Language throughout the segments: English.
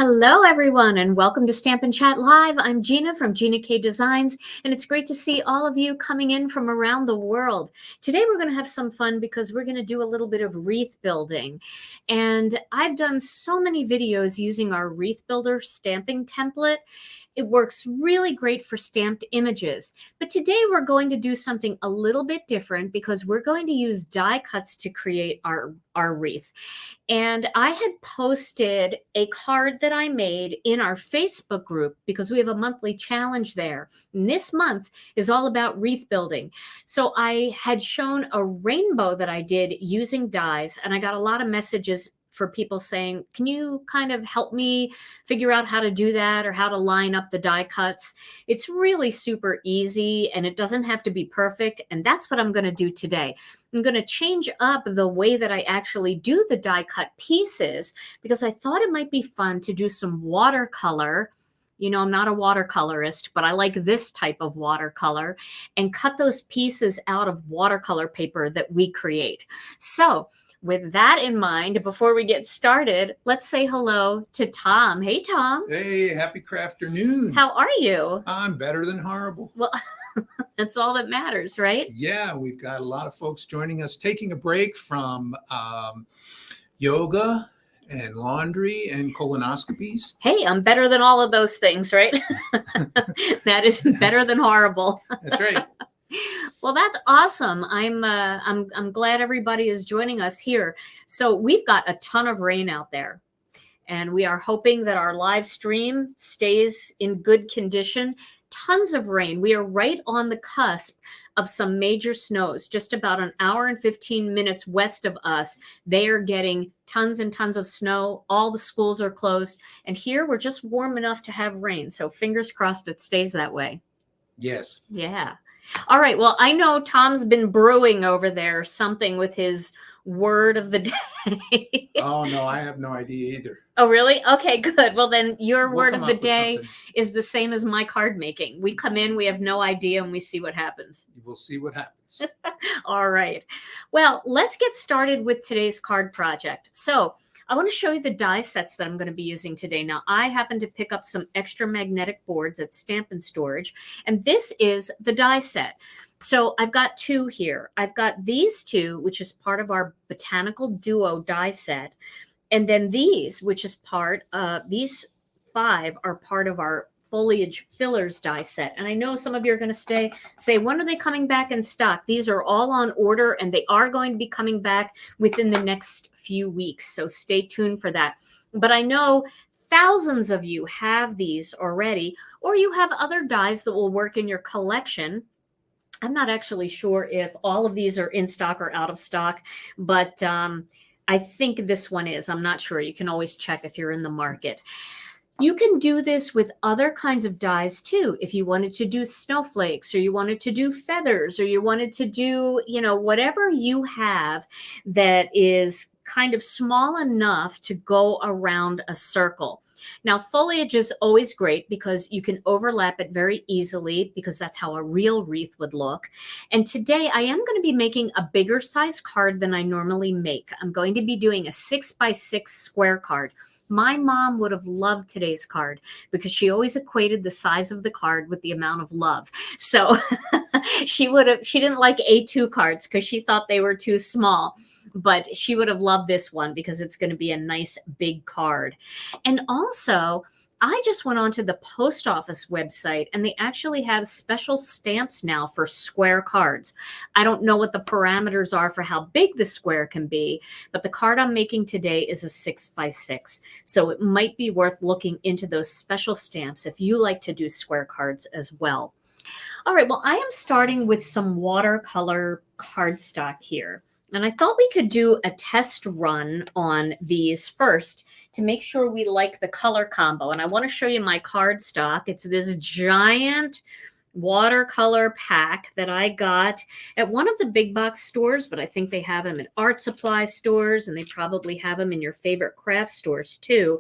Hello, everyone, and welcome to Stampin' Chat Live. I'm Gina from Gina K Designs, and it's great to see all of you coming in from around the world. Today, we're going to have some fun because we're going to do a little bit of wreath building. And I've done so many videos using our Wreath Builder stamping template. It works really great for stamped images. But today, we're going to do something a little bit different because we're going to use die cuts to create our wreath. And I had posted a card that I made in our Facebook group because we have a monthly challenge there. And this month is all about wreath building. So I had shown a rainbow that I did using dies, and I got a lot of messages for people saying, can you kind of help me figure out how to do that or how to line up the die cuts? It's really super easy and it doesn't have to be perfect. And that's what I'm going to do today. I'm going to change up the way that I actually do the die cut pieces because I thought it might be fun to do some watercolor. You know, I'm not a watercolorist, but I like this type of watercolor and cut those pieces out of watercolor paper that we create. So with that in mind, before we get started, let's say hello to Tom. Hey, Tom. Hey, happy crafternoon. How are you? I'm better than horrible. Well, that's all that matters, right? Yeah, we've got a lot of folks joining us, taking a break from yoga and laundry and colonoscopies. Hey, I'm better than all of those things, right? That is better than horrible. That's right. Well, that's awesome. I'm glad everybody is joining us here. So we've got a ton of rain out there, and we are hoping that our live stream stays in good condition. Tons of rain. We are right on the cusp of some major snows, just about an hour and 15 minutes west of us. They are getting tons and tons of snow. All the schools are closed. And here we're just warm enough to have rain. So fingers crossed it stays that way. Yes. Yeah. All right. Well, I know Tom's been brewing over there something with his word of the day. Oh, no, I have no idea either. Oh, really? Okay, good. Well, then your We'll word come of the up with day something. is the same as my card making. We come in, we have no idea, and we see what happens. We'll see what happens. All right. Well, let's get started with today's card project. So I want to show you the die sets that I'm going to be using today. Now, I happen to pick up some extra magnetic boards at Stampin' Storage, and this is the die set. So I've got two here. I've got these two, which is part of our Botanical Duo die set. And then these, which is part of, these 5 are part of our Foliage Fillers die set. And I know some of you are going to say, when are they coming back in stock? These are all on order, and they are going to be coming back within the next few weeks. So stay tuned for that. But I know thousands of you have these already, or you have other dies that will work in your collection. I'm not actually sure if all of these are in stock or out of stock, but I think this one is. I'm not sure. You can always check if you're in the market. You can do this with other kinds of dies too. If you wanted to do snowflakes, or you wanted to do feathers, or you wanted to do, you know, whatever you have that is kind of small enough to go around a circle. Now, foliage is always great because you can overlap it very easily because that's how a real wreath would look. And today I am going to be making a bigger size card than I normally make. I'm going to be doing a 6x6 square card. My mom would have loved today's card because she always equated the size of the card with the amount of love. So she didn't like A2 cards because she thought they were too small, but she would have loved this one because it's going to be a nice big card. And also, I just went onto the post office website and they actually have special stamps now for square cards. I don't know what the parameters are for how big the square can be, but the card I'm making today is a 6x6. So it might be worth looking into those special stamps if you like to do square cards as well. All right, well, I am starting with some watercolor cardstock here. And I thought we could do a test run on these first to make sure we like the color combo. And I want to show you my cardstock. It's this giant watercolor pack that I got at one of the big box stores, but I think they have them at art supply stores, and they probably have them in your favorite craft stores too.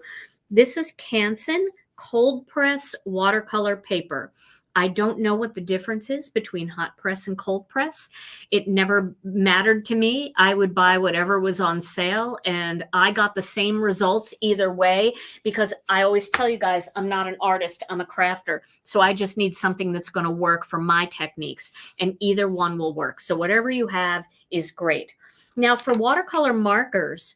This is Canson cold press watercolor paper. I don't know what the difference is between hot press and cold press. It never mattered to me. I would buy whatever was on sale, and I got the same results either way, because I always tell you guys, I'm not an artist, I'm a crafter. So I just need something that's going to work for my techniques, and either one will work. So whatever you have is great. Now for watercolor markers,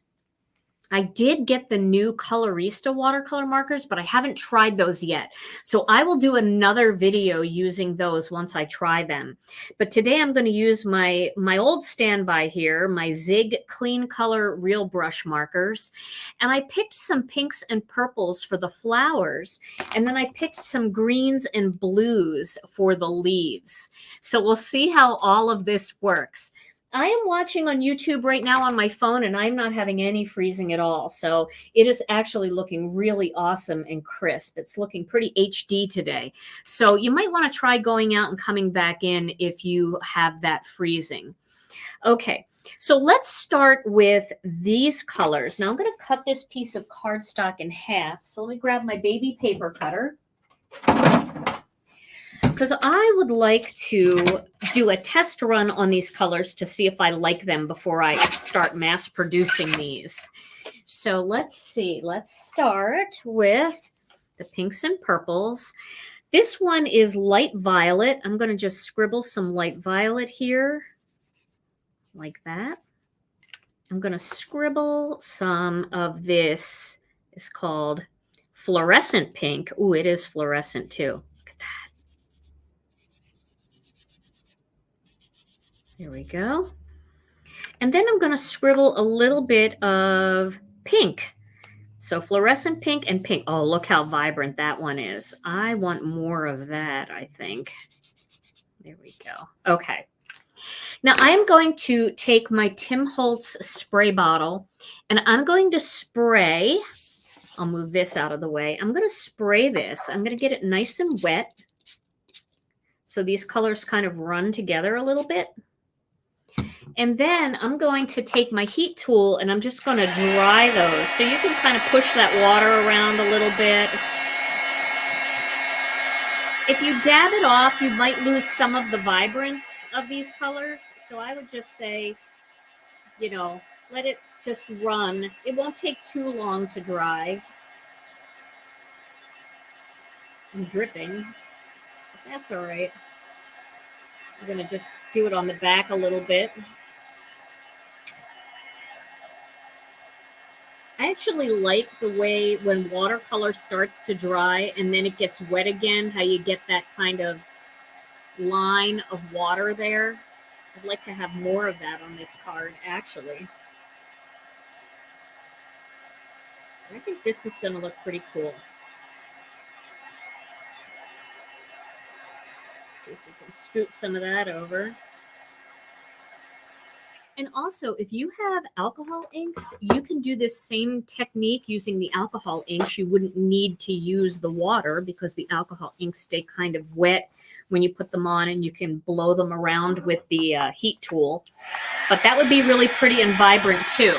I did get the new Colorista watercolor markers, but I haven't tried those yet. So I will do another video using those once I try them. But today I'm going to use my old standby here, my Zig Clean Color Real Brush markers. And I picked some pinks and purples for the flowers. And then I picked some greens and blues for the leaves. So we'll see how all of this works. I am watching on YouTube right now on my phone, and I'm not having any freezing at all. So it is actually looking really awesome and crisp. It's looking pretty HD today. So you might want to try going out and coming back in if you have that freezing. Okay, so let's start with these colors. Now I'm going to cut this piece of cardstock in half. So let me grab my baby paper cutter, because I would like to do a test run on these colors to see if I like them before I start mass producing these. So let's see. Let's start with the pinks and purples. This one is light violet. I'm going to just scribble some light violet here, like that. I'm going to scribble some of this. It's called fluorescent pink. Ooh, it is fluorescent too. There we go. And then I'm going to scribble a little bit of pink. So fluorescent pink and pink. Oh, look how vibrant that one is. I want more of that, I think. There we go. Okay. Now I'm going to take my Tim Holtz spray bottle, and I'm going to spray. I'll move this out of the way. I'm going to spray this. I'm going to get it nice and wet, so these colors kind of run together a little bit. And then I'm going to take my heat tool and I'm just going to dry those. So you can kind of push that water around a little bit. If you dab it off, you might lose some of the vibrance of these colors. So I would just say, you know, let it just run. It won't take too long to dry. I'm dripping, but that's all right. I'm going to just do it on the back a little bit. I actually like the way when watercolor starts to dry and then it gets wet again, how you get that kind of line of water there. I'd like to have more of that on this card, actually. I think this is going to look pretty cool. Let's see if we can scoot some of that over. And also, if you have alcohol inks, you can do this same technique using the alcohol inks. You wouldn't need to use the water because the alcohol inks stay kind of wet when you put them on, and you can blow them around with the heat tool. But that would be really pretty and vibrant too.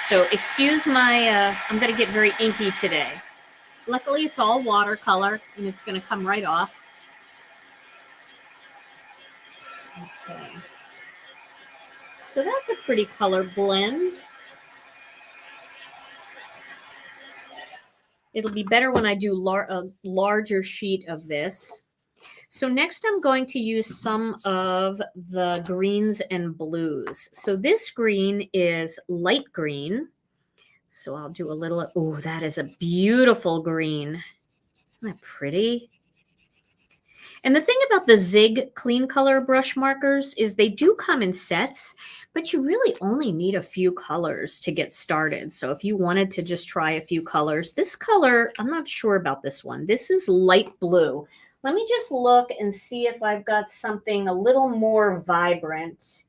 So excuse my, I'm going to get very inky today. Luckily, it's all watercolor, and it's going to come right off. Okay. So that's a pretty color blend. It'll be better when I do a larger sheet of this. So next I'm going to use some of the greens and blues. So this green is light green. So I'll do a little, oh, that is a beautiful green. Isn't that pretty? And the thing about the Zig clean color brush markers is they do come in sets, but you really only need a few colors to get started. So if you wanted to just try a few colors, this color, I'm not sure about this one. This is light blue. Let me just look and see if I've got something a little more vibrant.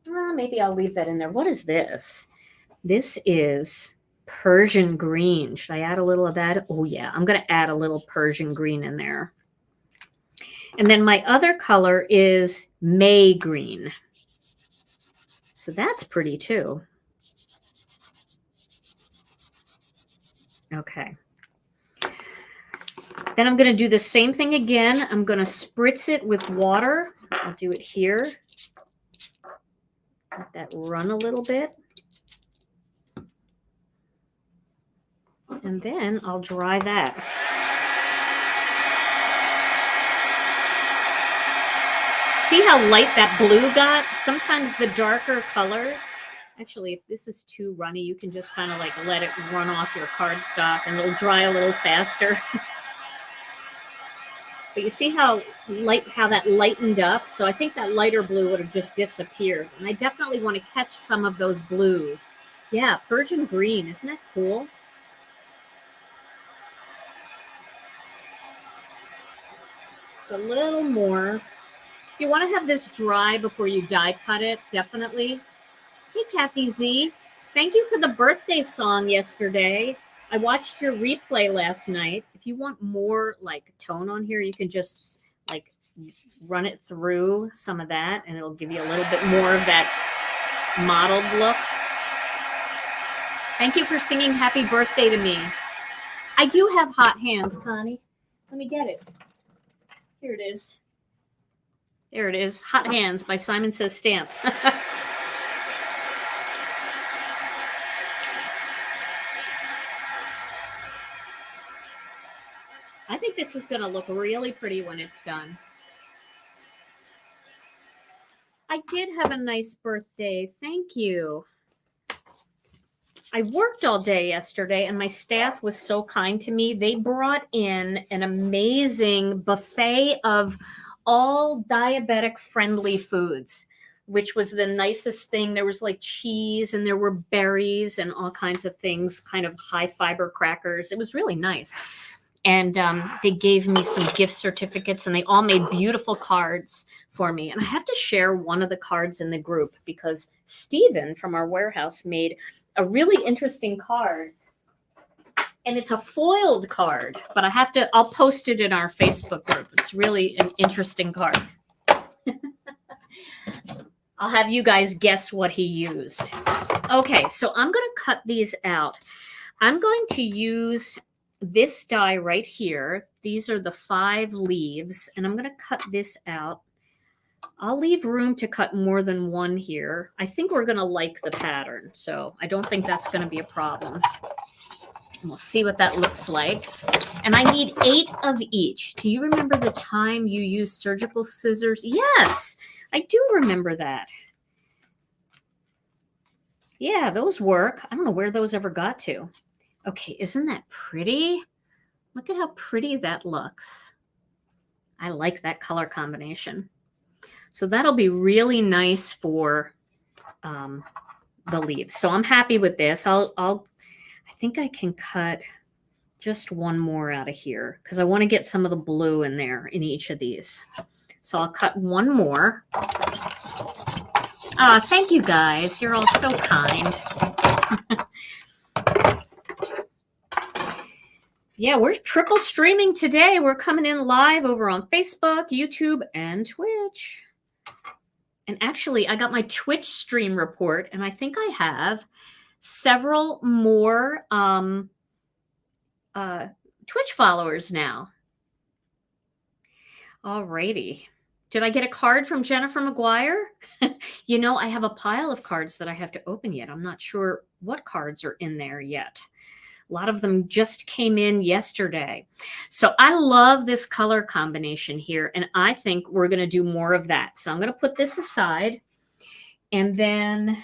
Maybe I'll leave that in there. What is this? This is Persian green. Should I add a little of that? Oh yeah, I'm going to add a little Persian green in there. And then my other color is May green. So that's pretty too. Okay. Then I'm going to do the same thing again. I'm going to spritz it with water. I'll do it here. Let that run a little bit. And then I'll dry that. See how light that blue got? Sometimes the darker colors, actually, if this is too runny, you can just kind of like let it run off your cardstock and it'll dry a little faster. But you see how that lightened up? So I think that lighter blue would have just disappeared. And I definitely want to catch some of those blues. Yeah, Persian green, isn't that cool? Just a little more. You want to have this dry before you die cut it, definitely. Hey, Kathy Z. Thank you for the birthday song yesterday. I watched your replay last night. If you want more like tone on here, you can just like run it through some of that and it'll give you a little bit more of that mottled look. Thank you for singing happy birthday to me. I do have hot hands, Connie. Let me get it. Here it is. There it is. Hot Hands by Simon Says Stamp. I think this is going to look really pretty when it's done. I did have a nice birthday. Thank you. I worked all day yesterday and my staff was so kind to me. They brought in an amazing buffet of all diabetic friendly foods, which was the nicest thing. There was like cheese and there were berries and all kinds of things, kind of high fiber crackers. It was really nice. And they gave me some gift certificates and they all made beautiful cards for me. And I have to share one of the cards in the group because Stephen from our warehouse made a really interesting card. And it's a foiled card, but I'll post it in our Facebook group. It's really an interesting card. I'll have you guys guess what he used. Okay, so I'm going to cut these out. I'm going to use this die right here. These are the 5 leaves, and I'm going to cut this out. I'll leave room to cut more than one here. I think we're going to like the pattern, so I don't think that's going to be a problem. And we'll see what that looks like. And I need 8 of each. Do you remember the time you used surgical scissors? Yes, I do remember that. Yeah, those work. I don't know where those ever got to. Okay, isn't that pretty? Look at how pretty that looks. I like that color combination. So that'll be really nice for the leaves. So I'm happy with this. I think I can cut just one more out of here because I want to get some of the blue in there in each of these. So I'll cut one more. Oh, thank you guys. You're all so kind. Yeah, we're triple streaming today. We're coming in live over on Facebook, YouTube, and Twitch. And actually, I got my Twitch stream report, and I think I have several more Twitch followers now. Alrighty. Did I get a card from Jennifer McGuire? You know, I have a pile of cards that I have to open yet. I'm not sure what cards are in there yet. A lot of them just came in yesterday. So I love this color combination here, and I think we're going to do more of that. So I'm going to put this aside, and then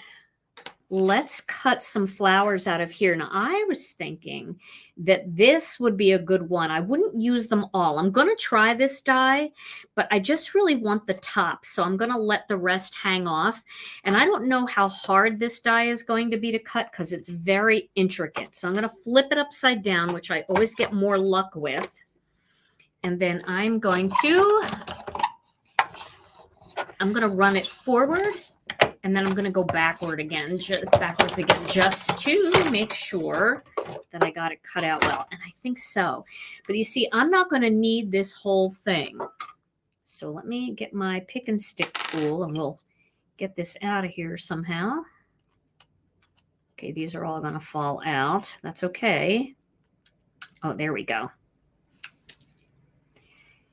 let's cut some flowers out of here. Now, I was thinking that this would be a good one. I wouldn't use them all. I'm going to try this die, but I just really want the top. So I'm going to let the rest hang off. And I don't know how hard this die is going to be to cut because it's very intricate. So I'm going to flip it upside down, which I always get more luck with. And then I'm going to run it forward. And then I'm going to go backwards again, just to make sure that I got it cut out well. And I think so. But you see, I'm not going to need this whole thing. So let me get my pick and stick tool and we'll get this out of here somehow. Okay, these are all going to fall out. That's okay. Oh, there we go.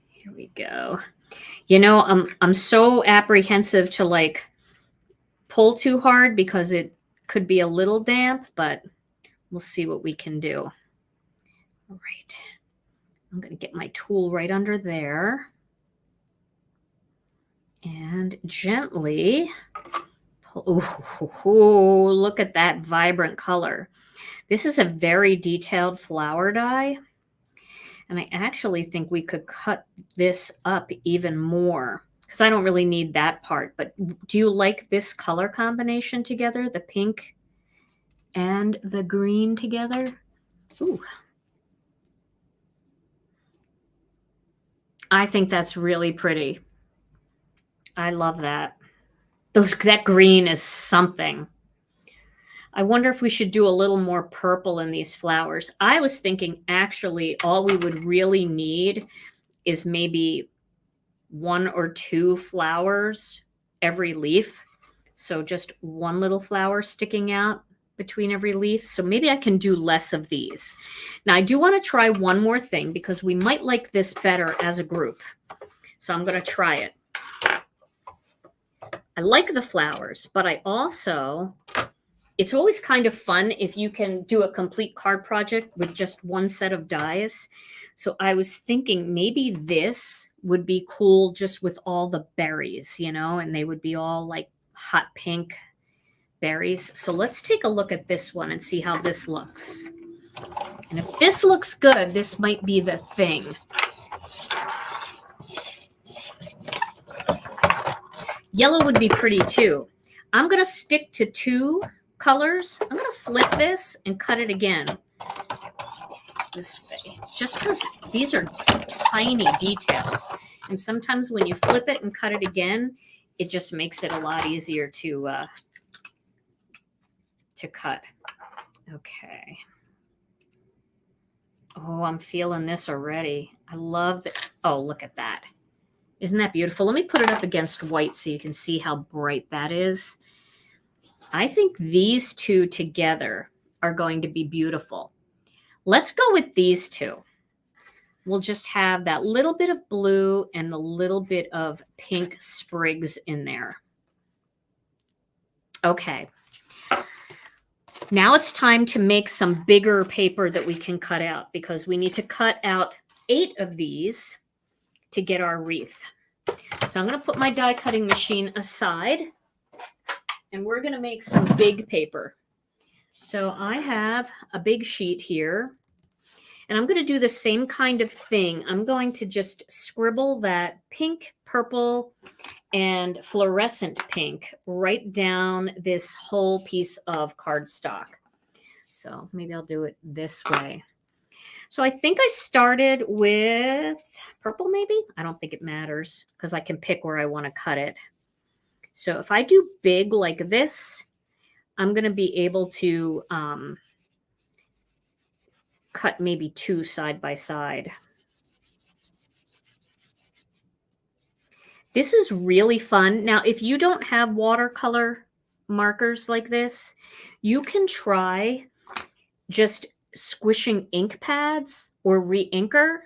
Here we go. You know, I'm so apprehensive to like pull too hard because it could be a little damp, but we'll see what we can do. All right. I'm going to get my tool right under there and gently pull. Ooh, look at that vibrant color. This is a very detailed flower die. And I actually think we could cut this up even more, because I don't really need that part. But do you like this color combination together? The pink and the green together? Ooh. I think that's really pretty. I love that. That green is something. I wonder if we should do a little more purple in these flowers. I was thinking actually all we would really need is maybe 1 or 2 flowers every leaf. So just one little flower sticking out between every leaf. So maybe I can do less of these. Now I do want to try one more thing because we might like this better as a group. So I'm going to try it. I like the flowers, but I also, it's always kind of fun if you can do a complete card project with just one set of dies. So I was thinking maybe this would be cool just with all the berries, you know, and they would be all like hot pink berries. So let's take a look at this one and see how this looks. And if this looks good, this might be the thing. Yellow would be pretty too. I'm going to stick to 2 colors. I'm going to flip this and cut it again this way, just because these are tiny details. And sometimes when you flip it and cut it again, it just makes it a lot easier to cut. Okay. Oh, I'm feeling this already. I love that. Oh, look at that. Isn't that beautiful? Let me put it up against white so you can see how bright that is. I think these 2 together are going to be beautiful. Let's go with these 2. We'll just have that little bit of blue and the little bit of pink sprigs in there. Okay. Now it's time to make some bigger paper that we can cut out, because we need to cut out 8 of these to get our wreath. So I'm going to put my die cutting machine aside and we're going to make some big paper. So I have a big sheet here and I'm going to do the same kind of thing. I'm going to just scribble that pink, purple, and fluorescent pink right down this whole piece of cardstock. So maybe I'll do it this way. So I think I started with purple maybe. I don't think it matters because I can pick where I want to cut it. So if I do big like this, I'm going to be able to cut maybe 2 side by side. This is really fun. Now, if you don't have watercolor markers like this, you can try just squishing ink pads or re-inker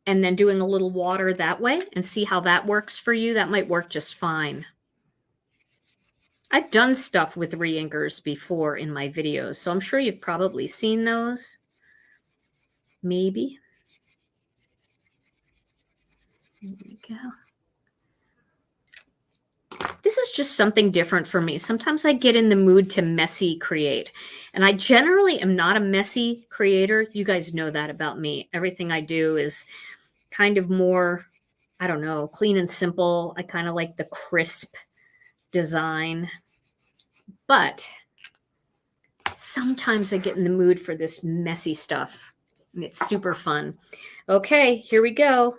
and then doing a little water that way and see how that works for you. That might work just fine. I've done stuff with re-inkers before in my videos, so I'm sure you've probably seen those. Maybe. There we go. This is just something different for me. Sometimes I get in the mood to messy create. And I generally am not a messy creator. You guys know that about me. Everything I do is kind of more, I don't know, clean and simple. I kind of like the crisp design. But sometimes I get in the mood for this messy stuff. And it's super fun. Okay, here we go.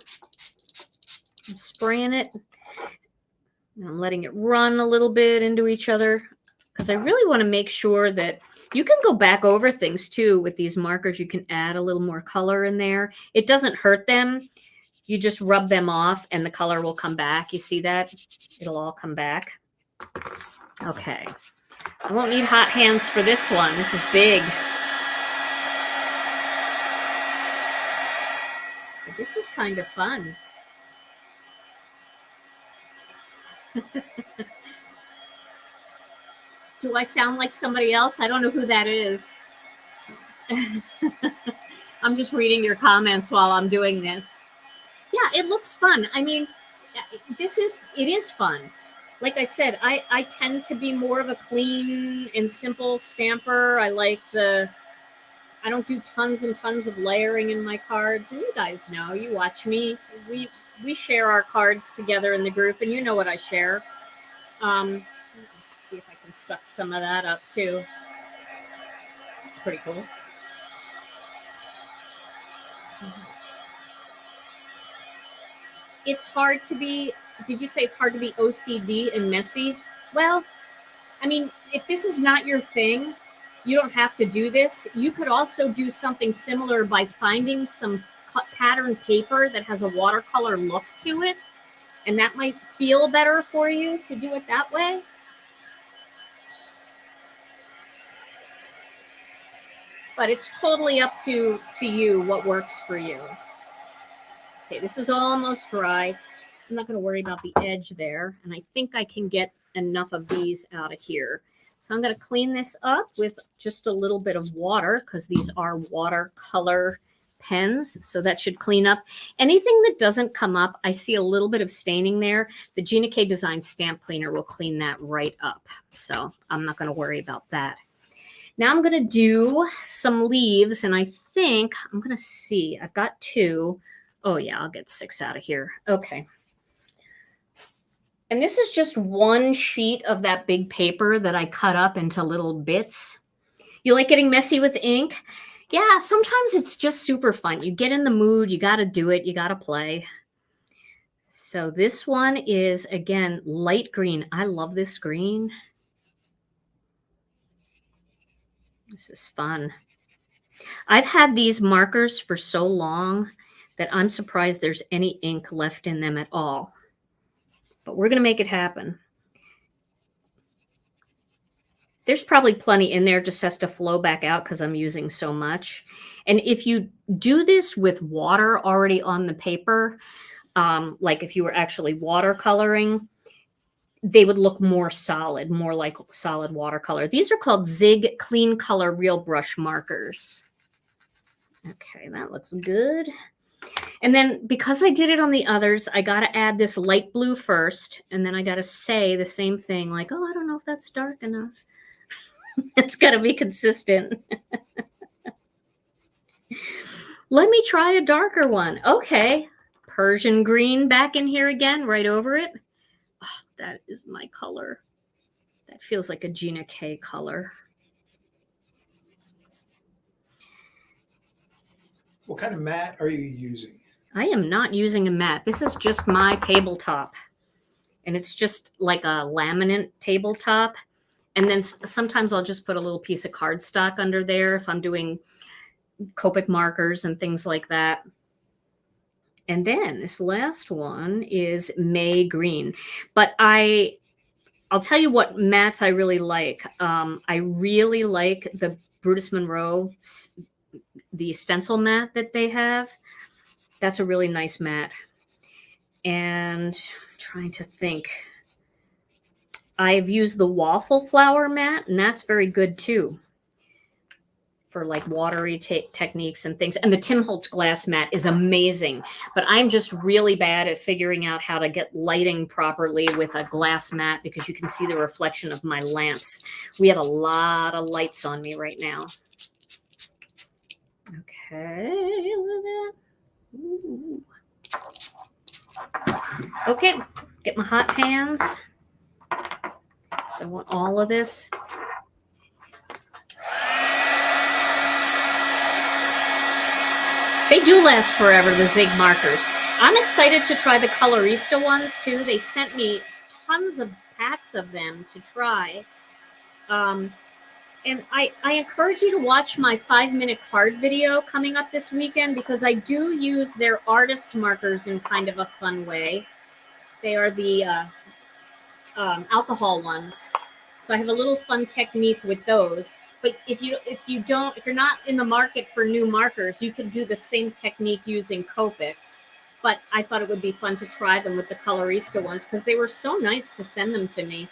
I'm spraying it. And I'm letting it run a little bit into each other because I really want to make sure that you can go back over things too with these markers. You can add a little more color in there. It doesn't hurt them. You just rub them off and the color will come back. You see that? It'll all come back. Okay. I won't need hot hands for this one. This is big. But this is kind of fun. Do I sound like somebody else? I don't know who that is. I'm just reading your comments while I'm doing this. Yeah, it looks fun. I mean, it is fun. Like I said, I tend to be more of a clean and simple stamper. I don't do tons and tons of layering in my cards. And you guys know, you watch me. We share our cards together in the group, and you know what I share. See if I can suck some of that up too. That's pretty cool. It's hard to be, did you say it's hard to be OCD and messy? Well, I mean, if this is not your thing, you don't have to do this. You could also do something similar by finding some pattern paper that has a watercolor look to it, and that might feel better for you to do it that way. But it's totally up to you what works for you. Okay, this is almost dry. I'm not going to worry about the edge there. And I think I can get enough of these out of here. So I'm going to clean this up with just a little bit of water because these are watercolor pens. So that should clean up. Anything that doesn't come up, I see a little bit of staining there. The Gina K Design Stamp Cleaner will clean that right up. So I'm not going to worry about that. Now I'm going to do some leaves, and I think I'm going to see. I've got 2. Oh, yeah, I'll get 6 out of here. Okay. And this is just one sheet of that big paper that I cut up into little bits. You like getting messy with ink? Yeah, sometimes it's just super fun. You get in the mood. You got to do it. You got to play. So this one is, again, light green. I love this green. This is fun. I've had these markers for so long that I'm surprised there's any ink left in them at all. But we're going to make it happen. There's probably plenty in there, just has to flow back out because I'm using so much. And if you do this with water already on the paper, like if you were actually watercoloring, they would look more solid, more like solid watercolor. These are called Zig Clean Color Real Brush Markers. Okay, that looks good. And then because I did it on the others, I got to add this light blue first. And then I got to say the same thing, like, oh, I don't know if that's dark enough. It's got to be consistent. Let me try a darker one. Okay, Persian Green back in here again, right over it. Oh, that is my color. That feels like a Gina K color. What kind of mat are you using? I am not using a mat. This is just my tabletop. And it's just like a laminate tabletop. And then sometimes I'll just put a little piece of cardstock under there if I'm doing Copic markers and things like that. And then this last one is May Green. But I'll tell you what mats I really like. I really like the Brutus Monroe, the stencil mat that they have. That's a really nice mat. And I'm trying to think. I've used the waffle flower mat, and that's very good too. for like watery techniques and things. And the Tim Holtz glass mat is amazing, but I'm just really bad at figuring out how to get lighting properly with a glass mat because you can see the reflection of my lamps. We have a lot of lights on me right now. Okay, look at that. Ooh. Okay, get my hot pans. So I want all of this. They do last forever, the Zig Markers. I'm excited to try the Colorista ones too. They sent me tons of packs of them to try. And I encourage you to watch my 5-minute card video coming up this weekend because I do use their artist markers in kind of a fun way. They are the alcohol ones. So I have a little fun technique with those. But if you're not in the market for new markers, you can do the same technique using Copics. But I thought it would be fun to try them with the Colorista ones because they were so nice to send them to me.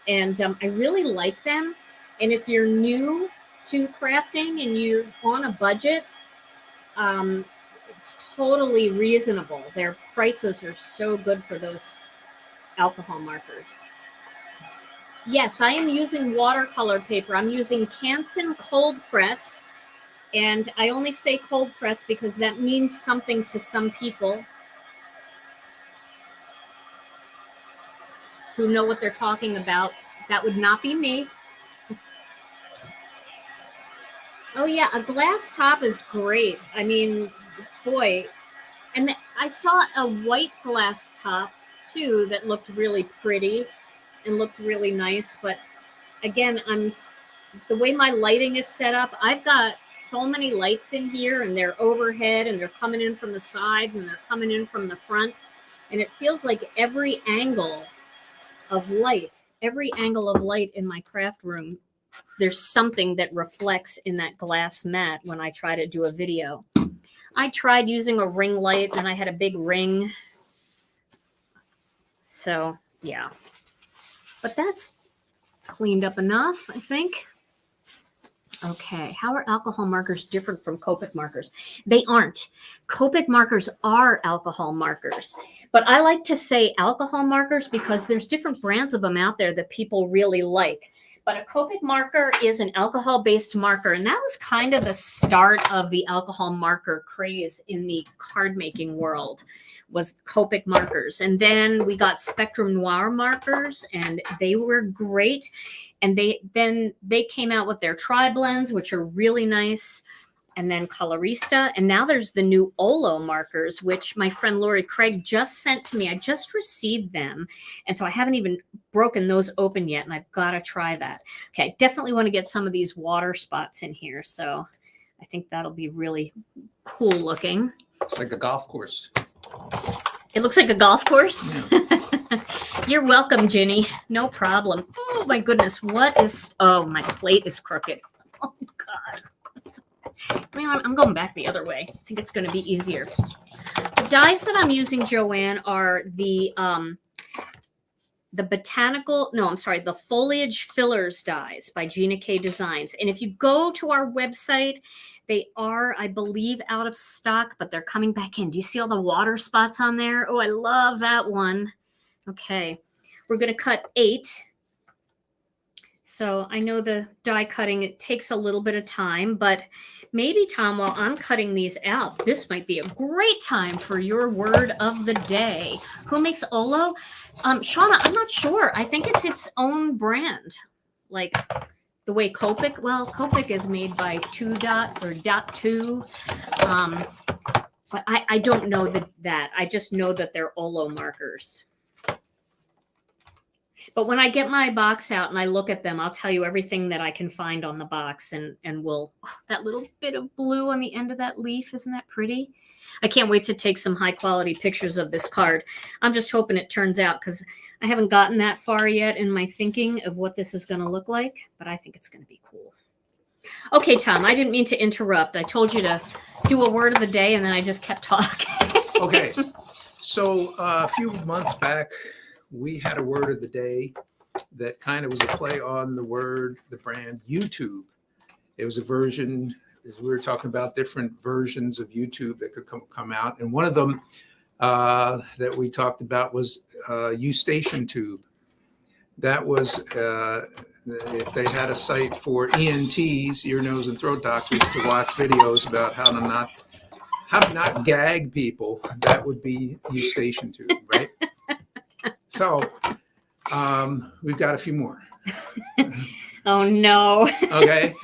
And I really like them. And if you're new to crafting and you're on a budget, it's totally reasonable. Their prices are so good for those alcohol markers. Yes, I am using watercolor paper. I'm using Canson cold press. And I only say cold press because that means something to some people who know what they're talking about. That would not be me. Oh yeah, a glass top is great. I mean, boy. And I saw a white glass top too that looked really pretty and looked really nice. But again, the way my lighting is set up, I've got so many lights in here and they're overhead and they're coming in from the sides and they're coming in from the front. And it feels like every angle of light in my craft room, there's something that reflects in that glass mat when I try to do a video. I tried using a ring light and I had a big ring. So yeah, but that's cleaned up enough, I think. Okay, how are alcohol markers different from Copic markers? They aren't. Copic markers are alcohol markers. But I like to say alcohol markers because there's different brands of them out there that people really like. But a Copic marker is an alcohol-based marker, and that was kind of the start of the alcohol marker craze in the card-making world, was Copic markers. And then we got Spectrum Noir markers, and they were great. And they came out with their tri-blends, which are really nice, and then Colorista. And now there's the new Olo markers, which my friend Lori Craig just sent to me. I just received them. And so I haven't even broken those open yet, and I've got to try that. Okay, I definitely want to get some of these water spots in here. So I think that'll be really cool looking. It's like a golf course. It looks like a golf course? Yeah. You're welcome, Ginny. No problem. Oh, my goodness. Oh, my plate is crooked. Oh, God. I'm going back the other way. I think it's going to be easier. The dies that I'm using, Joanne, are the Foliage Fillers dies by Gina K Designs. And if you go to our website, they are, I believe, out of stock, but they're coming back in. Do you see all the water spots on there? Oh, I love that one. Okay, we're going to cut 8. So I know the die cutting, it takes a little bit of time, but maybe, Tom, while I'm cutting these out, this might be a great time for your word of the day. Who makes Olo? Shauna, I'm not sure. I think it's its own brand, like the way Copic. Well, Copic is made by .2. But I don't know that. I just know that they're Olo markers. But when I get my box out and I look at them, I'll tell you everything that I can find on the box. And that little bit of blue on the end of that leaf, isn't that pretty? I can't wait to take some high quality pictures of this card. I'm just hoping it turns out because I haven't gotten that far yet in my thinking of what this is going to look like, but I think it's going to be cool. Okay, Tom, I didn't mean to interrupt. I told you to do a word of the day and then I just kept talking. Okay, so a few months back, we had a word of the day that kind of was a play on the brand YouTube. It was a version is we were talking about different versions of YouTube that could come out. And one of them that we talked about was Eustachian tube. That was if they had a site for ENTs, ear, nose, and throat doctors, to watch videos about how to not gag people, that would be Eustachian tube, right? So we've got a few more. Oh no. Okay.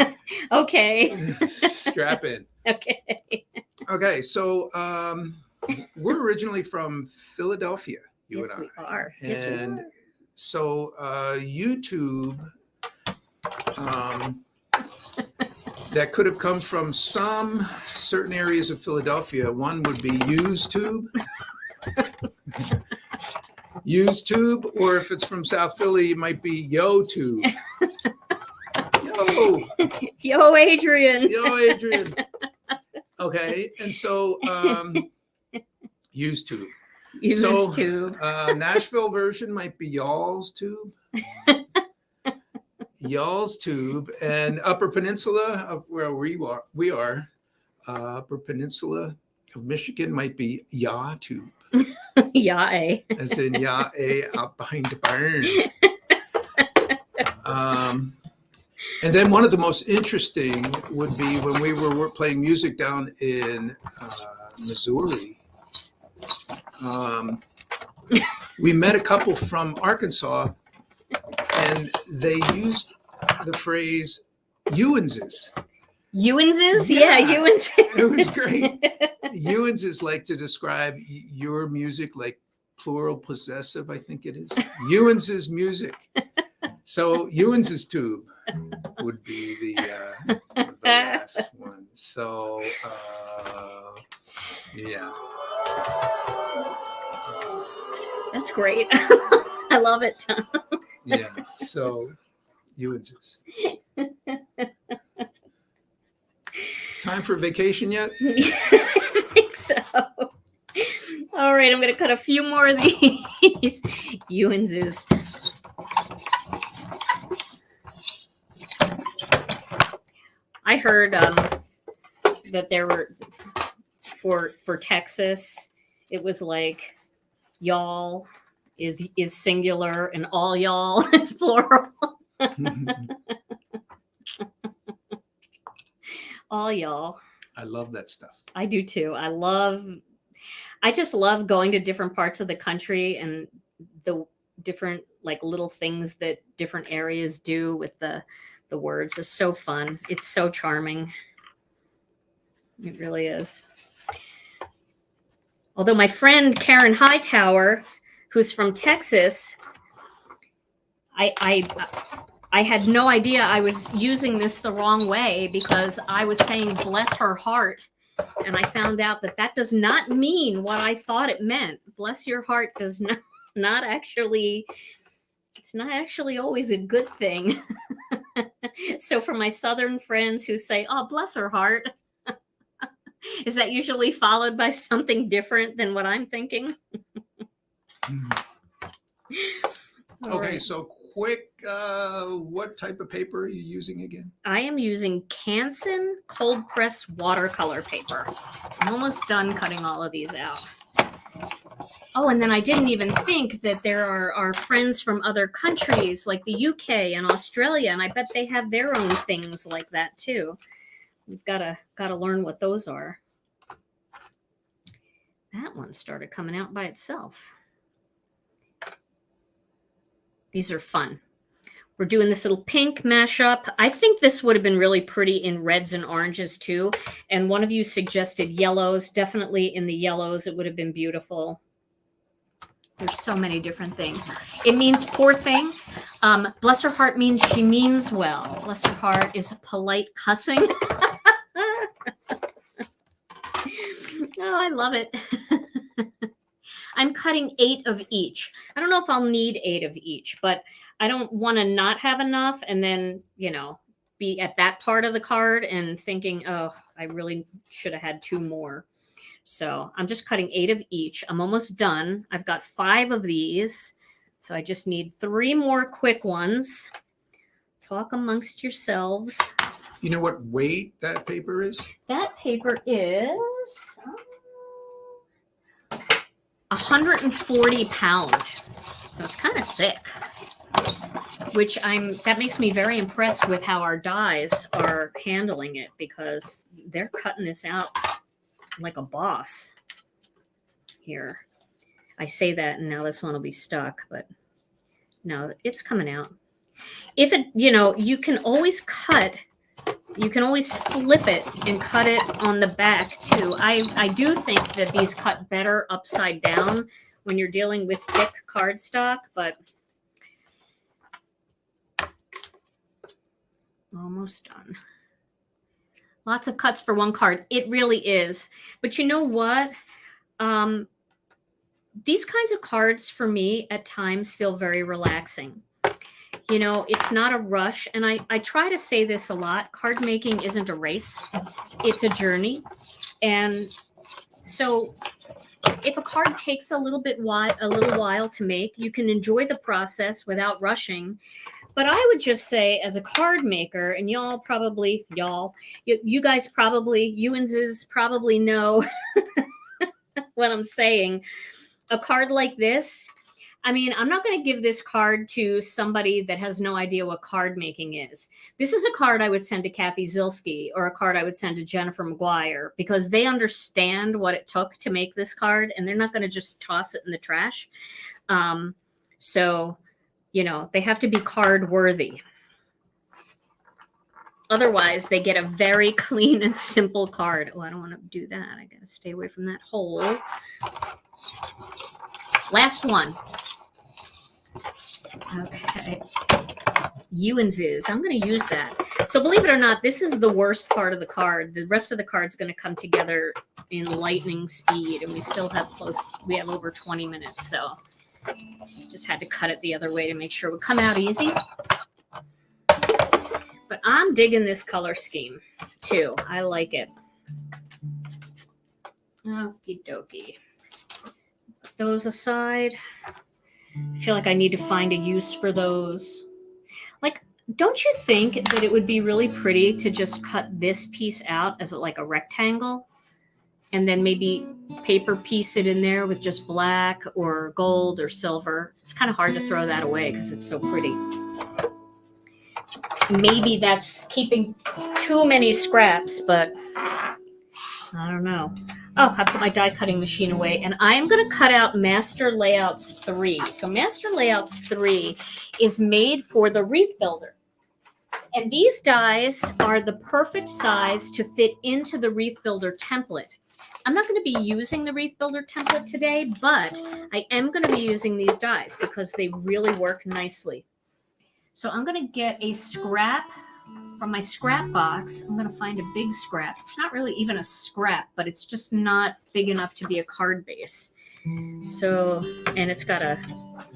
Okay. Strap in. Okay. Okay, so we're originally from Philadelphia, you Yes, and I. we are. And Yes, we are. so YouTube, that could have come from some certain areas of Philadelphia. One would be YouTube. YouTube, or if it's from South Philly, it might be YoTube. Yo. Yo, Adrian. Yo, Adrian. Okay, and so YouTube. YouTube. So Nashville version might be Y'all's Tube. Y'all's Tube, and Upper Peninsula of where we are, Upper Peninsula of Michigan might be Ya Tube. Yeah. As in Ya A out behind the barn. And then one of the most interesting would be when we were playing music down in Missouri. We met a couple from Arkansas, and they used the phrase Ewanses. Ewanses? Yeah. Yeah, Ewanses. It was great. Ewans is like to describe your music, like plural possessive, I think it is. Ewans' music. So Ewans' tube would be the last one. So yeah. That's great. I love it. Yeah. So Ewans'. Time for vacation yet? I think so. All right, I'm going to cut a few more of these. Ewanses. I heard that there were for Texas, it was like y'all is singular and all y'all is plural. All y'all. I love that stuff. I do too. I just love going to different parts of the country and the different like little things that different areas do with the words. It's so fun. It's so charming. It really is. Although my friend Karen Hightower, who's from Texas, I had no idea I was using this the wrong way because I was saying bless her heart. And I found out that that does not mean what I thought it meant. Bless your heart does not actually, it's not actually always a good thing. So for my Southern friends who say, oh, bless her heart, is that usually followed by something different than what I'm thinking? Okay, right. So quick, what type of paper are you using again? I am using Canson cold press watercolor paper. I'm almost done cutting all of these out. Oh, and then I didn't even think that there are friends from other countries like the UK and Australia, and I bet they have their own things like that too. We've got to learn what those are. That one started coming out by itself. These are fun. We're doing this little pink mashup. I think this would have been really pretty in reds and oranges too. And one of you suggested yellows. Definitely in the yellows, it would have been beautiful. There's so many different things. It means poor thing. Bless her heart means she means well. Bless her heart is polite cussing. Oh, I love it. I'm cutting 8 of each. I don't know if I'll need 8 of each, but I don't want to not have enough and then, you know, be at that part of the card and thinking, oh, I really should have had 2 more. So I'm just cutting 8 of each. I'm almost done. I've got 5 of these. So I just need 3 more quick ones. Talk amongst yourselves. You know what weight that paper is? That paper is 140 pounds. So it's kind of thick, which that makes me very impressed with how our dyes are handling it, because they're cutting this out like a boss here. I say that and now this one will be stuck, but no, it's coming out. If it, you can always cut, you can always flip it and cut it on the back too. I do think that these cut better upside down when you're dealing with thick cardstock, but almost done. Lots of cuts for one card. It really is. But you know what? These kinds of cards for me at times feel very relaxing. It's not a rush. And I try to say this a lot. Card making isn't a race. It's a journey. And so if a card takes a little while to make, you can enjoy the process without rushing. But I would just say, as a card maker, and you guys probably, you and Ziz probably know what I'm saying. A card like this, I mean, I'm not going to give this card to somebody that has no idea what card making is. This is a card I would send to Kathy Zilski, or a card I would send to Jennifer McGuire, because they understand what it took to make this card, and they're not going to just toss it in the trash. So, they have to be card worthy. Otherwise, they get a very clean and simple card. Oh, I don't want to do that. I got to stay away from that hole. Last one. Okay. You and Ziz. I'm going to use that. So believe it or not, this is the worst part of the card. The rest of the card's going to come together in lightning speed, and we have over 20 minutes. So just had to cut it the other way to make sure it would come out easy. But I'm digging this color scheme too. I like it. Okie dokie. Put those aside. I feel like I need to find a use for those. Like, don't you think that it would be really pretty to just cut this piece out as like a rectangle, and then maybe paper piece it in there with just black or gold or silver? It's kind of hard to throw that away because it's so pretty. Maybe that's keeping too many scraps, but I don't know. Oh, I put my die cutting machine away, and I'm going to cut out Master Layouts 3. So Master Layouts 3 is made for the Wreath Builder. And these dies are the perfect size to fit into the Wreath Builder template. I'm not going to be using the Wreath Builder template today, but I am going to be using these dies because they really work nicely. So I'm going to get a scrap from my scrap box. I'm going to find a big scrap. It's not really even a scrap, but it's just not big enough to be a card base. So, and it's got a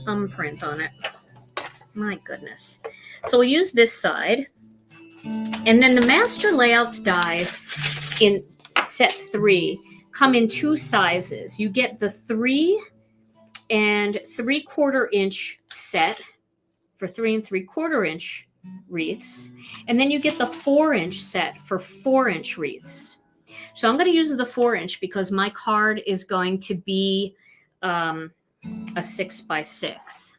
thumbprint on it. My goodness. So we'll use this side. And then the Master Layouts dies in set 3 come in 2 sizes. You get the 3 and 3/4 inch set for 3 3/4 inch wreaths, and then you get the 4-inch set for 4-inch wreaths. So I'm going to use the 4-inch because my card is going to be a 6x6.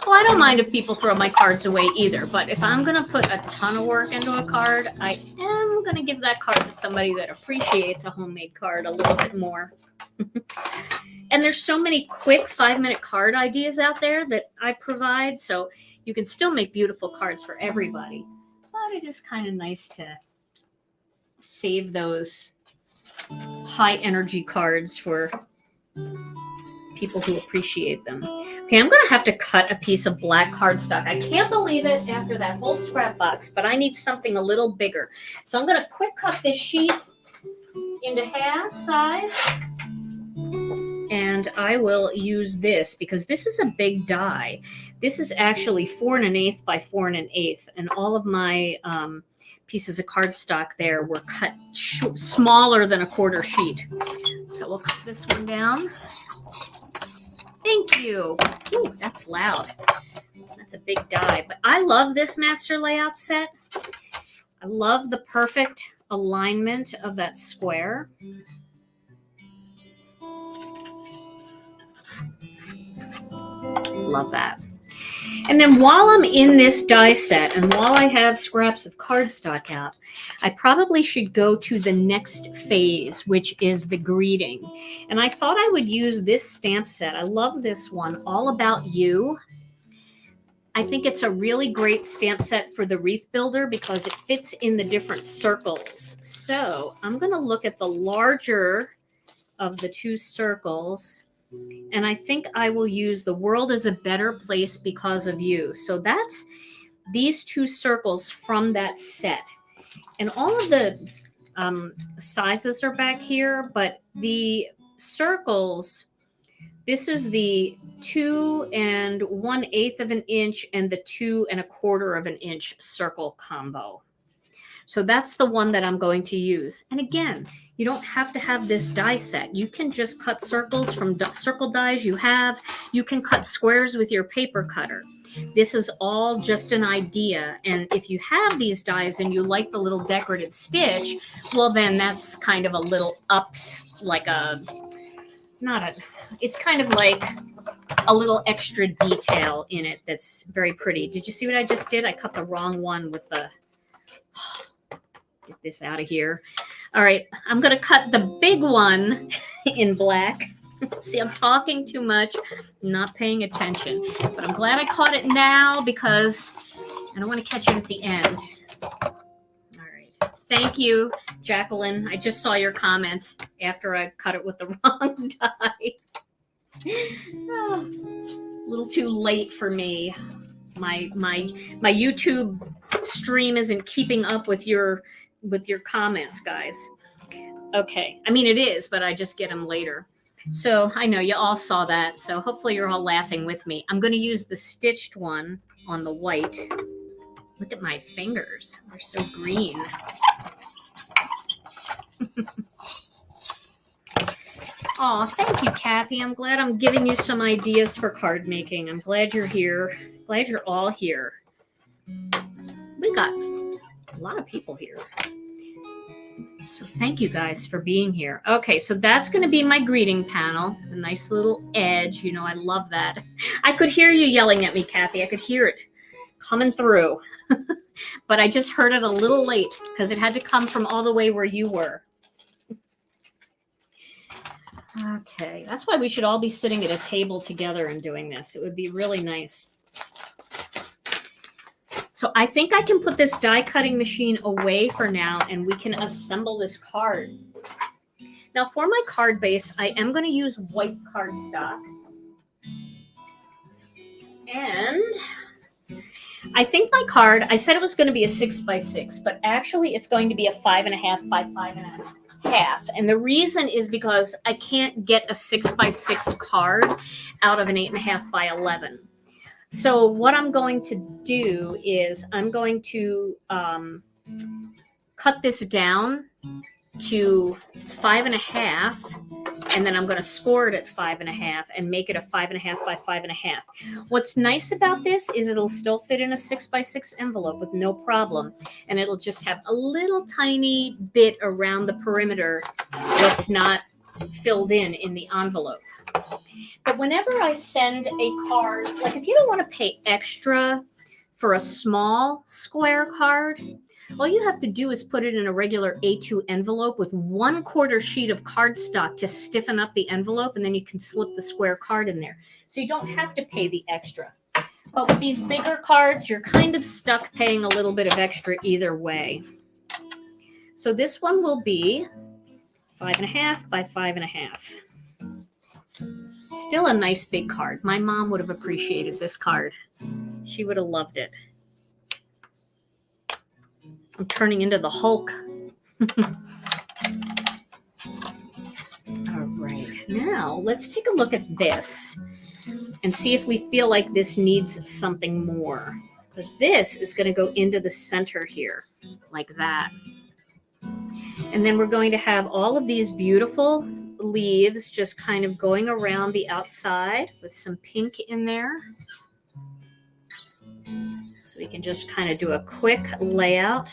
Well, I don't mind if people throw my cards away either, but if I'm going to put a ton of work into a card, I am going to give that card to somebody that appreciates a homemade card a little bit more. And there's so many quick 5-minute card ideas out there that I provide, so you can still make beautiful cards for everybody. But it is kind of nice to save those high energy cards for people who appreciate them. Okay, I'm going to have to cut a piece of black cardstock. I can't believe it after that whole scrap box, but I need something a little bigger. So I'm going to quick cut this sheet into half size. And I will use this because this is a big die. This is actually 4 1/8 by 4 1/8, and all of my pieces of cardstock there were cut smaller than a 1/4 sheet. So we'll cut this one down. Thank you. Ooh, that's loud. That's a big die, but I love this master layout set. I love the perfect alignment of that square. Love that. And then while I'm in this die set and while I have scraps of cardstock out, I probably should go to the next phase, which is the greeting. And I thought I would use this stamp set. I love this one, All About You. I think it's a really great stamp set for the wreath builder because it fits in the different circles. So I'm going to look at the larger of the two circles. And I think I will use The World is a Better Place Because of You. So that's these two circles from that set. And all of the sizes are back here, but the circles, this is the 2 1/8 of an inch and the 2 1/4 of an inch circle combo. So that's the one that I'm going to use. And again, you don't have to have this die set. You can just cut circles from circle dies you have. You can cut squares with your paper cutter. This is all just an idea. And if you have these dies and you like the little decorative stitch, well, then that's kind of a little ups, like a, not a, it's kind of like a little extra detail in it that's very pretty. Did you see what I just did? I cut the wrong one with the, get this out of here. All right, I'm going to cut the big one in black. See, I'm talking too much, not paying attention. But I'm glad I caught it now because I don't want to catch it at the end. All right. Thank you, Jacqueline. I just saw your comment after I cut it with the wrong die. Oh, a little too late for me. My YouTube stream isn't keeping up with your comments, guys. Okay, I mean it is, but I just get them later. So I know you all saw that, so hopefully you're all laughing with me. I'm going to use the stitched one on the white. Look at my fingers, they're so green. Oh, thank you, Kathy. I'm glad I'm giving you some ideas for card making. I'm glad you're here. Glad you're all here. We got a lot of people here. So thank you guys for being here. Okay, so that's going to be my greeting panel. A nice little edge. You know, I love that. I could hear you yelling at me, Kathy. I could hear it coming through. But I just heard it a little late because it had to come from all the way where you were. Okay, that's why we should all be sitting at a table together and doing this. It would be really nice. So I think I can put this die cutting machine away for now and we can assemble this card. Now for my card base, I am going to use white cardstock. And I think my card, I said it was going to be a 6x6, but actually it's going to be a 5.5 by 5.5. And the reason is because I can't get a 6x6 card out of an 8.5 by 11. So what I'm going to do is I'm going to cut this down to 5.5, and then I'm going to score it at 5.5 and make it a 5.5 by 5.5. What's nice about this is it'll still fit in a 6x6 envelope with no problem, and it'll just have a little tiny bit around the perimeter that's not filled in the envelope. But whenever I send a card, like if you don't want to pay extra for a small square card, all you have to do is put it in a regular A2 envelope with 1/4 sheet of cardstock to stiffen up the envelope, and then you can slip the square card in there. So you don't have to pay the extra. But with these bigger cards, you're kind of stuck paying a little bit of extra either way. So this one will be 5.5 by 5.5. Still a nice big card. My mom would have appreciated this card. She would have loved it. I'm turning into the Hulk. All right. Now, let's take a look at this and see if we feel like this needs something more. Because this is going to go into the center here, like that. And then we're going to have all of these beautiful leaves just kind of going around the outside with some pink in there. So we can just kind of do a quick layout.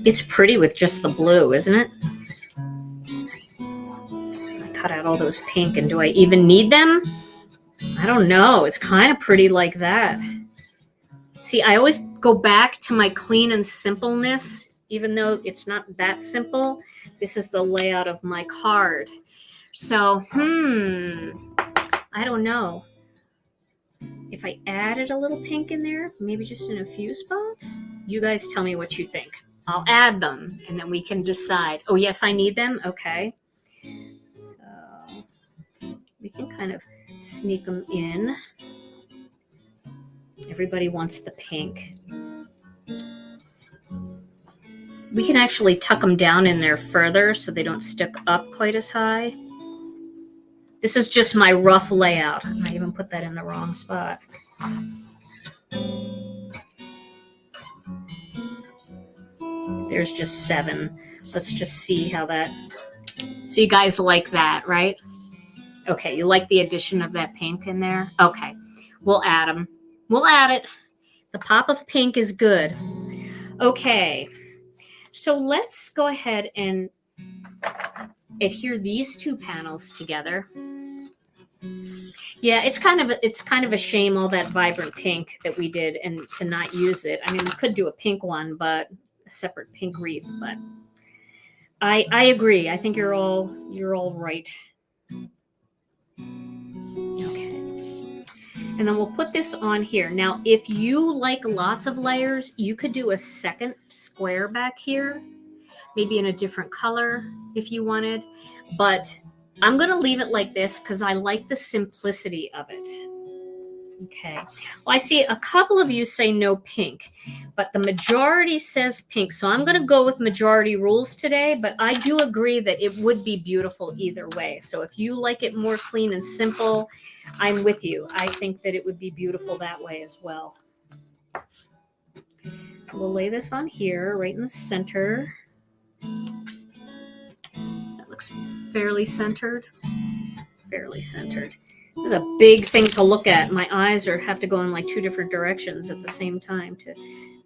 It's pretty with just the blue, isn't it? I cut out all those pink, and do I even need them? I don't know. It's kind of pretty like that. See, I always go back to my clean and simpleness, even though it's not that simple. This is the layout of my card. So, I don't know. If I added a little pink in there, maybe just in a few spots, you guys tell me what you think. I'll add them, and then we can decide. Oh, yes, I need them? Okay. So we can kind of sneak them in. Everybody wants the pink. We can actually tuck them down in there further so they don't stick up quite as high. This is just my rough layout. I might even put that in the wrong spot. There's just 7. Let's just see how that... So you guys like that, right? Okay, you like the addition of that pink in there? Okay, we'll add them. We'll add it. The pop of pink is good. Okay, so let's go ahead and adhere these 2 panels together. Yeah, it's kind of a shame, all that vibrant pink that we did, and to not use it. I mean, we could do a pink one, but a separate pink wreath. But I agree. I think you're all right. Okay, and then we'll put this on here. Now, if you like lots of layers, you could do a second square back here, maybe in a different color if you wanted. But I'm going to leave it like this because I like the simplicity of it. Okay. Well, I see a couple of you say no pink, but the majority says pink. So I'm going to go with majority rules today, but I do agree that it would be beautiful either way. So if you like it more clean and simple, I'm with you. I think that it would be beautiful that way as well. So we'll lay this on here, right in the center. That looks fairly centered. Fairly centered. This is a big thing to look at. My eyes have to go in like 2 different directions at the same time to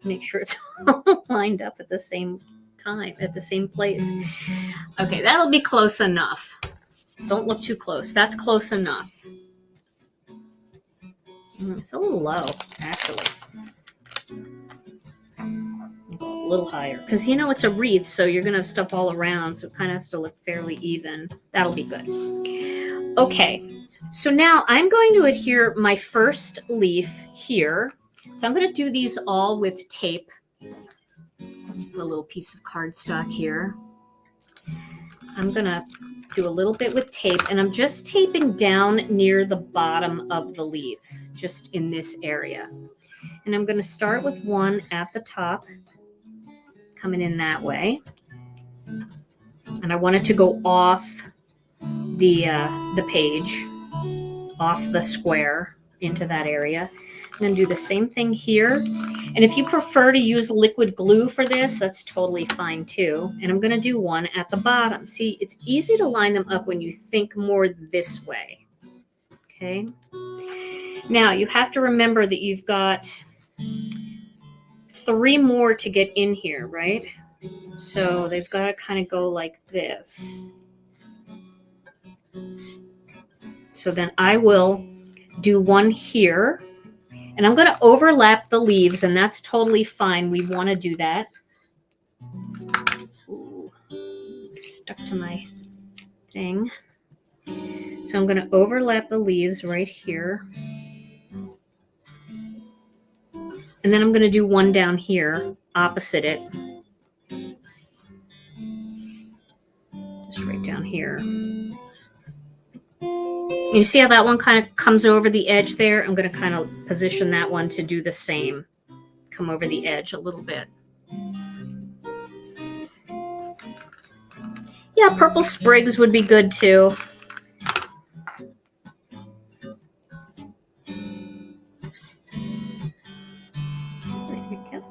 make sure it's all lined up at the same time, at the same place. Okay, that'll be close enough. Don't look too close. That's close enough. It's a little low, actually. A little higher. Because, it's a wreath, so you're going to have stuff all around, so it kind of has to look fairly even. That'll be good. Okay. So now I'm going to adhere my first leaf here. So I'm going to do these all with tape. A little piece of cardstock here. I'm going to do a little bit with tape, and I'm just taping down near the bottom of the leaves, just in this area. And I'm going to start with one at the top, coming in that way. And I want it to go off the page, off the square into that area. And then do the same thing here. And if you prefer to use liquid glue for this, that's totally fine too. And I'm going to do one at the bottom. See, it's easy to line them up when you think more this way. Okay. Now you have to remember that you've got 3 more to get in here, right? So they've got to kind of go like this. So then I will do one here, and I'm going to overlap the leaves, and that's totally fine. We want to do that. Ooh, stuck to my thing. So I'm going to overlap the leaves right here. And then I'm going to do one down here, opposite it. Just right down here. You see how that one kind of comes over the edge there? I'm going to kind of position that one to do the same. Come over the edge a little bit. Yeah, purple sprigs would be good too.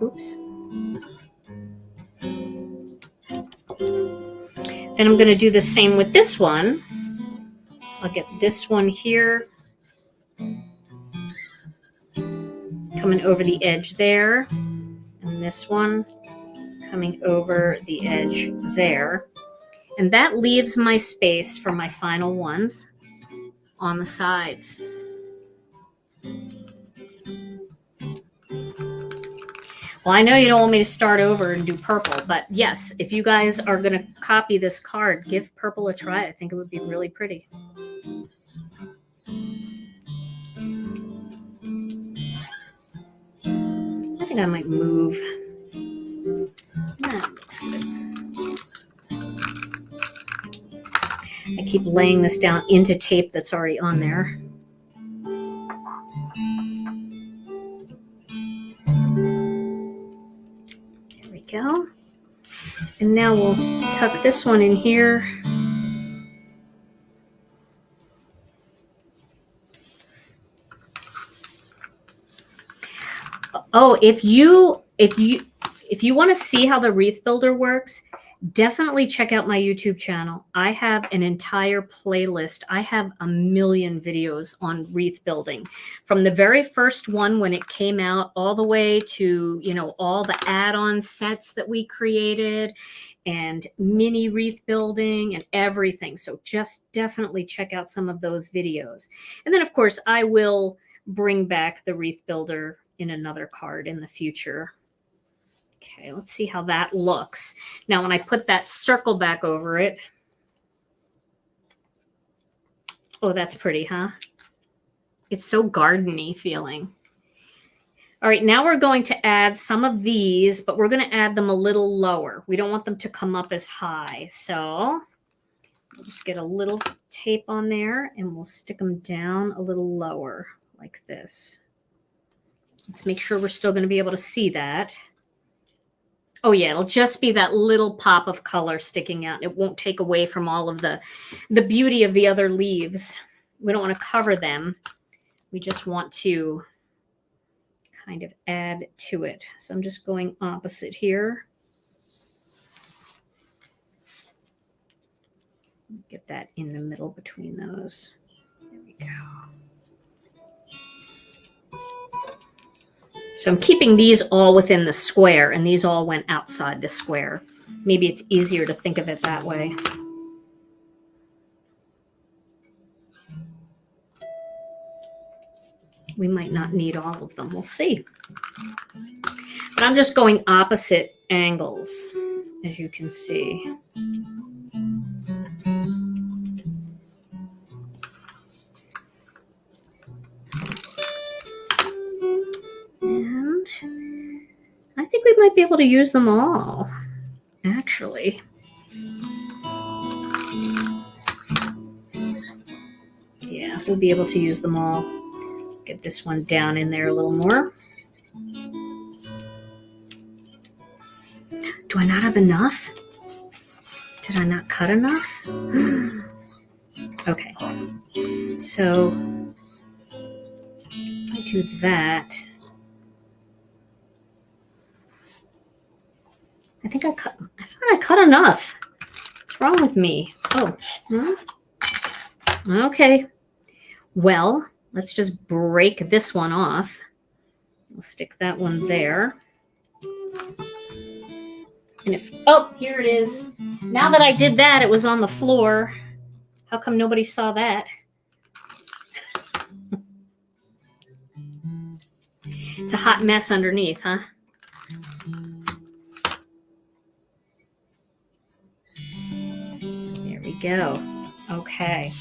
Oops. Then I'm going to do the same with this one. I'll get this one here, coming over the edge there, and this one coming over the edge there. And that leaves my space for my final ones on the sides. Well, I know you don't want me to start over and do purple, but yes, if you guys are going to copy this card, give purple a try. I think it would be really pretty. I think I might move. That looks good. I keep laying this down into tape that's already on there. There we go. And now we'll tuck this one in here. Oh, if you want to see how the wreath builder works, definitely check out my YouTube channel. I have an entire playlist. I have a million videos on wreath building, from the very first one when it came out all the way to, you know, all the add-on sets that we created and mini wreath building and everything. So just definitely check out some of those videos. And then of course I will bring back the wreath builder in another card in the future. Okay, let's see how that looks. Now, when I put that circle back over it, oh, that's pretty, huh? It's so garden-y feeling. All right, now we're going to add some of these, but we're going to add them a little lower. We don't want them to come up as high. So we'll just get a little tape on there and we'll stick them down a little lower like this. Let's make sure we're still going to be able to see that. Oh yeah, it'll just be that little pop of color sticking out. It won't take away from all of the beauty of the other leaves. We don't want to cover them. We just want to kind of add to it. So I'm just going opposite here. Get that in the middle between those. There we go. So I'm keeping these all within the square, and these all went outside the square. Maybe it's easier to think of it that way. We might not need all of them. We'll see. But I'm just going opposite angles, as you can see. And I think we might be able to use them all, actually. Yeah, we'll be able to use them all. Get this one down in there a little more. Do I not have enough? Did I not cut enough? Okay. So I do that. I thought I cut enough. What's wrong with me? Oh, okay. Well, let's just break this one off. We'll stick that one there. And oh, here it is. Now that I did that, it was on the floor. How come nobody saw that? It's a hot mess underneath, huh? There we go. Okay.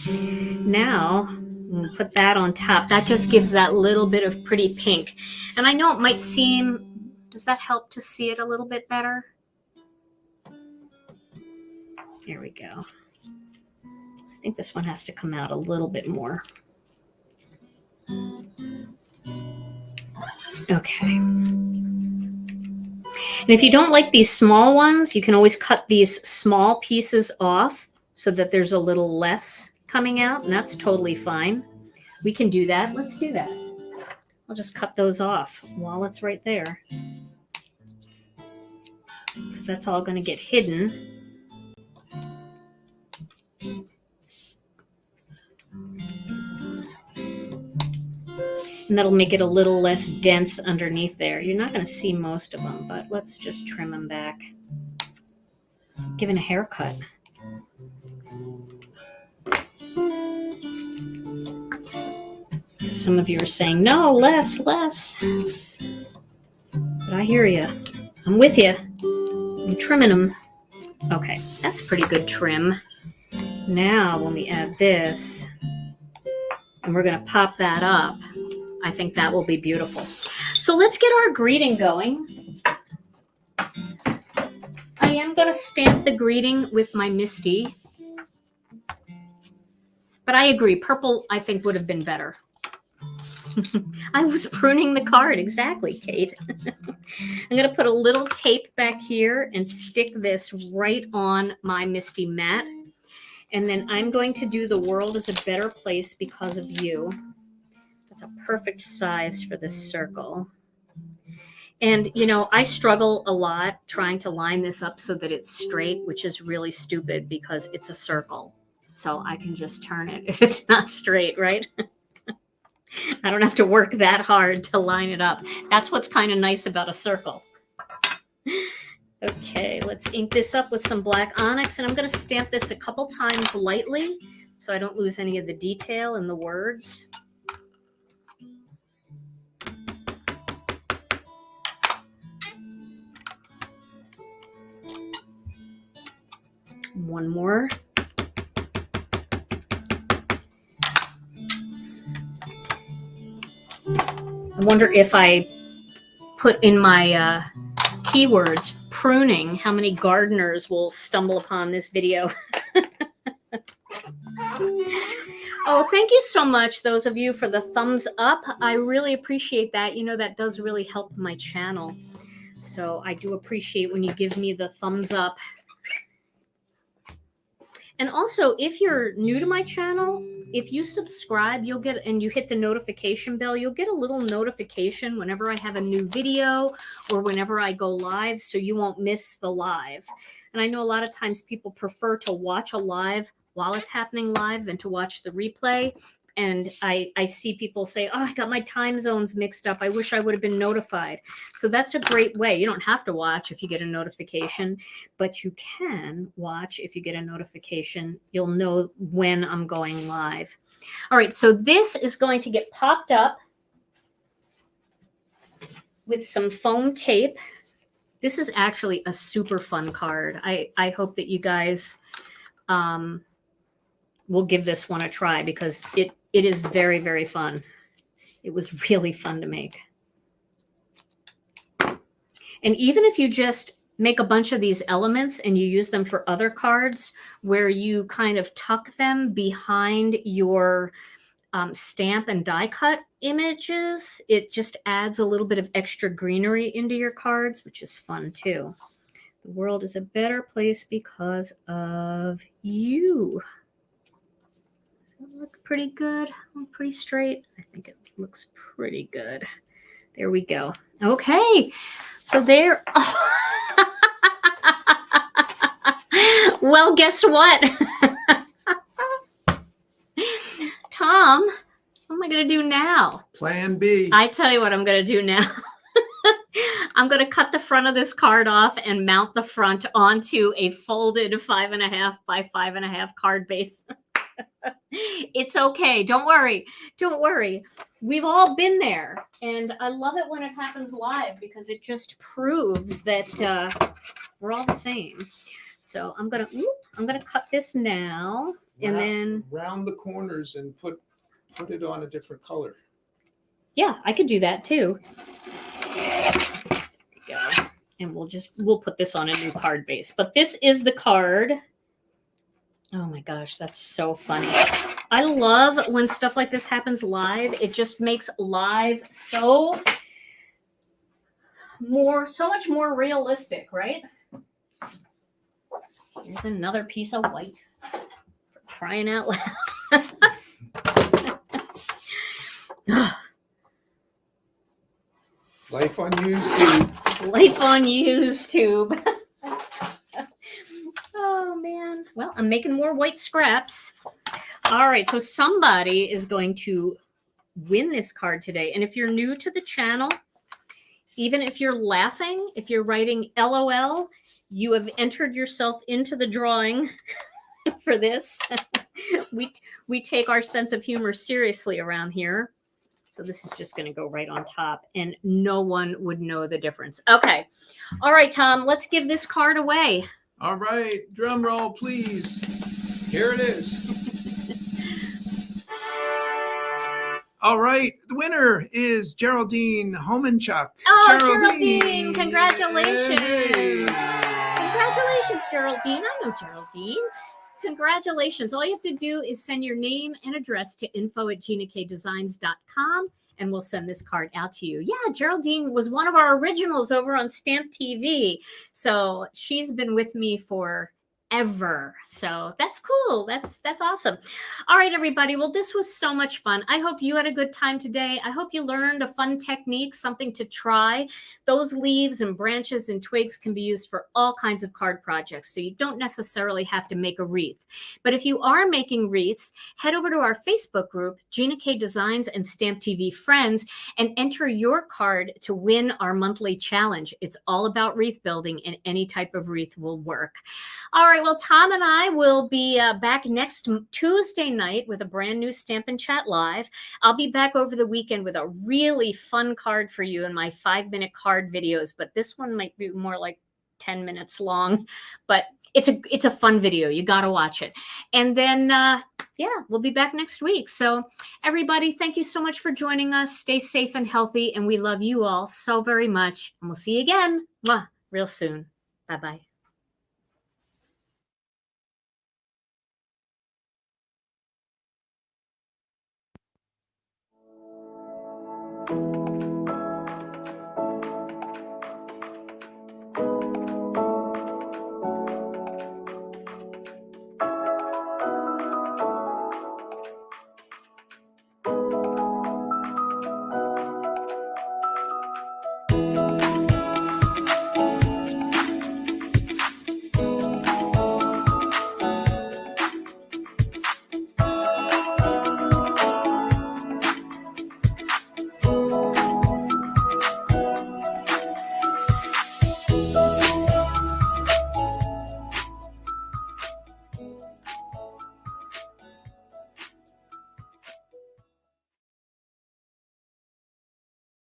Now, we'll put that on top. That just gives that little bit of pretty pink. And I know it might seem, does that help to see it a little bit better? There we go. I think this one has to come out a little bit more. Okay. And if you don't like these small ones, you can always cut these small pieces off so that there's a little less coming out, and that's totally fine. We can do that. Let's do that. I'll just cut those off while it's right there, because that's all going to get hidden. And that'll make it a little less dense underneath there. You're not going to see most of them, but let's just trim them back. It's like giving a haircut. Some of you are saying, no, less. But I hear you. I'm with you. I'm trimming them. Okay, that's pretty good trim. Now, when we add this, and we're going to pop that up, I think that will be beautiful. So let's get our greeting going. I am going to stamp the greeting with my Misty. But I agree, purple I think would have been better. I was pruning the card, exactly, Kate. I'm going to put a little tape back here and stick this right on my Misty mat. And then I'm going to do The World is a Better Place Because of You. That's a perfect size for this circle. And, you know, I struggle a lot trying to line this up so that it's straight, which is really stupid because it's a circle. So I can just turn it if it's not straight, right? I don't have to work that hard to line it up. That's what's kind of nice about a circle. Okay, let's ink this up with some black onyx, and I'm going to stamp this a couple times lightly so I don't lose any of the detail in the words. One more. I wonder if I put in my keywords pruning, how many gardeners will stumble upon this video. Oh, thank you so much, those of you, for the thumbs up. I really appreciate that. You know, that does really help my channel. So I do appreciate when you give me the thumbs up. And also, if you're new to my channel, if you subscribe, you'll get, and you hit the notification bell, you'll get a little notification whenever I have a new video or whenever I go live, so you won't miss the live. And I know a lot of times people prefer to watch a live while it's happening live than to watch the replay. And I see people say, oh, I got my time zones mixed up. I wish I would have been notified. So that's a great way. You don't have to watch if you get a notification, but you can watch if you get a notification. You'll know when I'm going live. All right, so this is going to get popped up with some foam tape. This is actually a super fun card. I hope that you guys will give this one a try because it is very, very fun. It was really fun to make. And even if you just make a bunch of these elements and you use them for other cards where you kind of tuck them behind your stamp and die cut images, it just adds a little bit of extra greenery into your cards, which is fun too. The world is a better place because of you. Look pretty good, pretty straight. I think it looks pretty good. There we go. Okay, so there. Oh. Well, guess what? Tom, what am I going to do now? Plan B. I tell you what I'm going to do now. I'm going to cut the front of this card off and mount the front onto a folded 5.5 by 5.5 card base. It's okay. Don't worry. Don't worry. We've all been there. And I love it when it happens live because it just proves that we're all the same. So I'm gonna cut this now and then round the corners and put it on a different color. Yeah, I could do that too. There we go. And we'll put this on a new card base. But this is the card. Oh my gosh, that's so funny. I love when stuff like this happens live. It just makes live so much more realistic, right? Here's another piece of white. For crying out loud. Life on YouTube. Life on YouTube. Oh, man. Well, I'm making more white scraps. All right, so somebody is going to win this card today. And if you're new to the channel, even if you're laughing, if you're writing LOL, you have entered yourself into the drawing for this. we take our sense of humor seriously around here. So this is just going to go right on top, and no one would know the difference. Okay. All right, Tom, let's give this card away. All right. Drum roll, please. Here it is. All right. The winner is Geraldine Homenchuk. Oh, Geraldine, congratulations. Yay. Congratulations, Geraldine. I know Geraldine. Congratulations. All you have to do is send your name and address to info@ginakdesigns.com, and we'll send this card out to you. Yeah, Geraldine was one of our originals over on Stamp TV. So she's been with me for ever. So that's cool. That's awesome. All right, everybody. Well, this was so much fun. I hope you had a good time today. I hope you learned a fun technique, something to try. Those leaves and branches and twigs can be used for all kinds of card projects. So you don't necessarily have to make a wreath. But if you are making wreaths, head over to our Facebook group, Gina K Designs and Stamp TV Friends, and enter your card to win our monthly challenge. It's all about wreath building, and any type of wreath will work. All right. Well, Tom and I will be back next Tuesday night with a brand new Stampin' Chat Live. I'll be back over the weekend with a really fun card for you in my 5-minute card videos, but this one might be more like 10 minutes long, but it's a fun video. You got to watch it. And then, yeah, we'll be back next week. So everybody, thank you so much for joining us. Stay safe and healthy, and we love you all so very much. And we'll see you again real soon. Bye-bye.